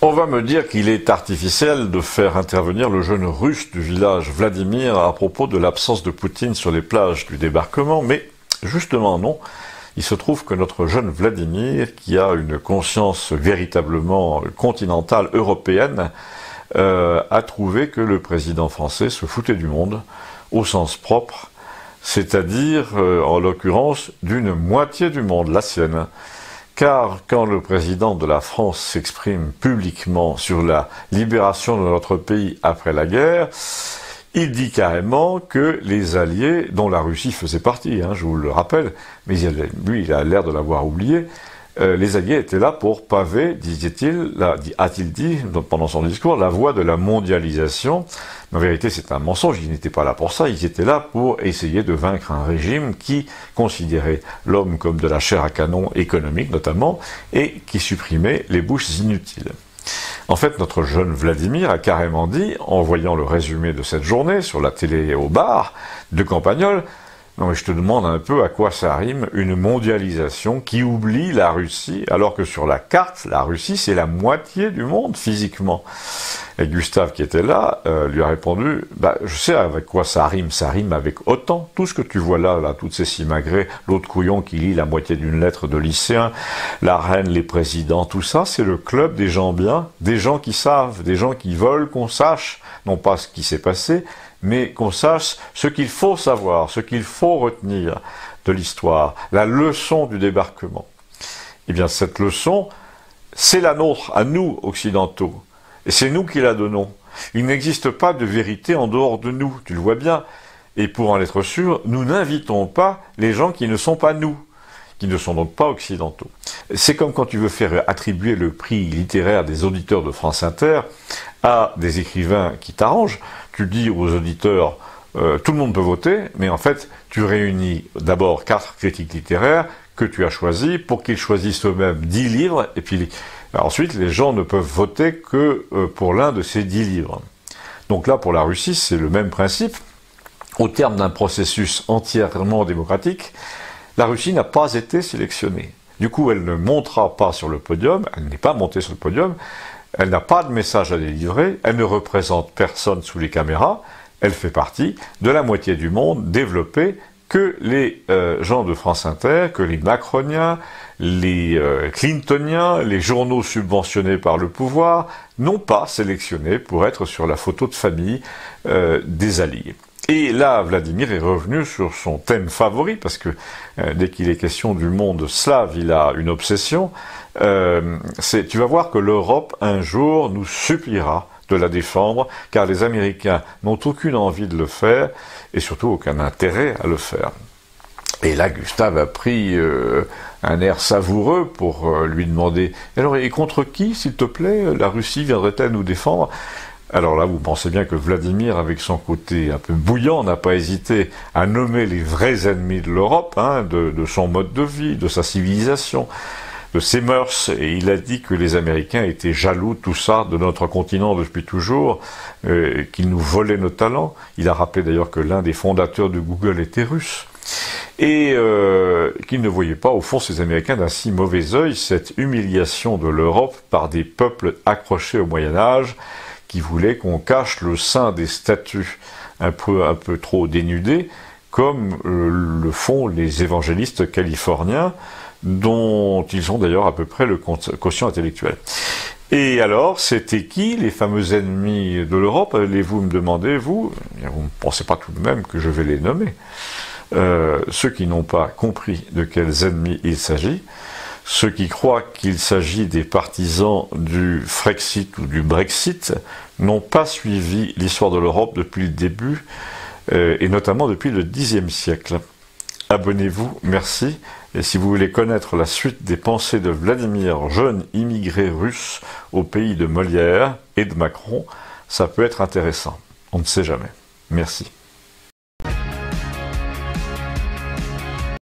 On va me dire qu'il est artificiel de faire intervenir le jeune russe du village Vladimir à propos de l'absence de Poutine sur les plages du débarquement, mais justement non. Il se trouve que notre jeune Vladimir, qui a une conscience véritablement continentale européenne, a trouvé que le président français se foutait du monde, au sens propre, c'est-à-dire, en l'occurrence, d'une moitié du monde, la sienne. Car quand le président de la France s'exprime publiquement sur la libération de notre pays après la guerre, il dit carrément que les Alliés, dont la Russie faisait partie, je vous le rappelle, mais lui il a l'air de l'avoir oublié, les Alliés étaient là pour paver, a-t-il dit pendant son discours, la voie de la mondialisation. Mais en vérité, c'est un mensonge, ils n'étaient pas là pour ça, ils étaient là pour essayer de vaincre un régime qui considérait l'homme comme de la chair à canon économique notamment, et qui supprimait les bouches inutiles. En fait, notre jeune Vladimir a carrément dit, en voyant le résumé de cette journée sur la télé au bar de Campagnol, non mais je te demande un peu à quoi ça rime une mondialisation qui oublie la Russie, alors que sur la carte, la Russie c'est la moitié du monde physiquement. Et Gustave qui était là lui a répondu, je sais avec quoi ça rime avec autant, tout ce que tu vois là, toutes ces simagrées, l'autre couillon qui lit la moitié d'une lettre de lycéen, la reine, les présidents, tout ça, c'est le club des gens bien, des gens qui savent, des gens qui veulent qu'on sache, non pas ce qui s'est passé, mais qu'on sache ce qu'il faut savoir, ce qu'il faut retenir de l'histoire, la leçon du débarquement. Eh bien, cette leçon, c'est la nôtre, à nous, occidentaux. Et c'est nous qui la donnons. Il n'existe pas de vérité en dehors de nous, tu le vois bien. Et pour en être sûr, nous n'invitons pas les gens qui ne sont pas nous, qui ne sont donc pas occidentaux. C'est comme quand tu veux faire attribuer le prix littéraire des auditeurs de France Inter à des écrivains qui t'arrangent. Tu dis aux auditeurs, tout le monde peut voter, mais en fait, tu réunis d'abord 4 critiques littéraires que tu as choisis pour qu'ils choisissent eux-mêmes 10 livres, et puis ensuite, les gens ne peuvent voter que pour l'un de ces 10 livres. Donc là, pour la Russie, c'est le même principe. Au terme d'un processus entièrement démocratique, la Russie n'a pas été sélectionnée. Du coup, elle ne montera pas sur le podium, elle n'est pas montée sur le podium, elle n'a pas de message à délivrer, elle ne représente personne sous les caméras, elle fait partie de la moitié du monde développé que les gens de France Inter, que les Macroniens, les Clintoniens, les journaux subventionnés par le pouvoir, n'ont pas sélectionné pour être sur la photo de famille des Alliés. Et là, Vladimir est revenu sur son thème favori, parce que dès qu'il est question du monde slave, il a une obsession. Tu vas voir que l'Europe, un jour, nous suppliera de la défendre, car les Américains n'ont aucune envie de le faire, et surtout aucun intérêt à le faire. Et là, Gustave a pris un air savoureux pour lui demander « Alors, et contre qui, s'il te plaît, la Russie viendrait-elle nous défendre ?» Alors là, vous pensez bien que Vladimir, avec son côté un peu bouillant, n'a pas hésité à nommer les vrais ennemis de l'Europe, de son mode de vie, de sa civilisation, de ses mœurs, et il a dit que les Américains étaient jaloux de tout ça, de notre continent depuis toujours, qu'ils nous volaient nos talents. Il a rappelé d'ailleurs que l'un des fondateurs de Google était russe, et qu'il ne voyait pas, au fond, ces Américains d'un si mauvais œil, cette humiliation de l'Europe par des peuples accrochés au Moyen-Âge, qui voulaient qu'on cache le sein des statues un peu trop dénudées, comme le font les évangélistes californiens, dont ils ont d'ailleurs à peu près le quotient intellectuel. Et alors, c'était qui les fameux ennemis de l'Europe, allez-vous me demander, vous ne pensez pas tout de même que je vais les nommer. Ceux qui n'ont pas compris de quels ennemis il s'agit, ceux qui croient qu'il s'agit des partisans du Frexit ou du Brexit n'ont pas suivi l'histoire de l'Europe depuis le début, et notamment depuis le Xe siècle. Abonnez-vous, merci. Et si vous voulez connaître la suite des pensées de Vladimir, jeune immigré russe au pays de Molière et de Macron, ça peut être intéressant. On ne sait jamais. Merci.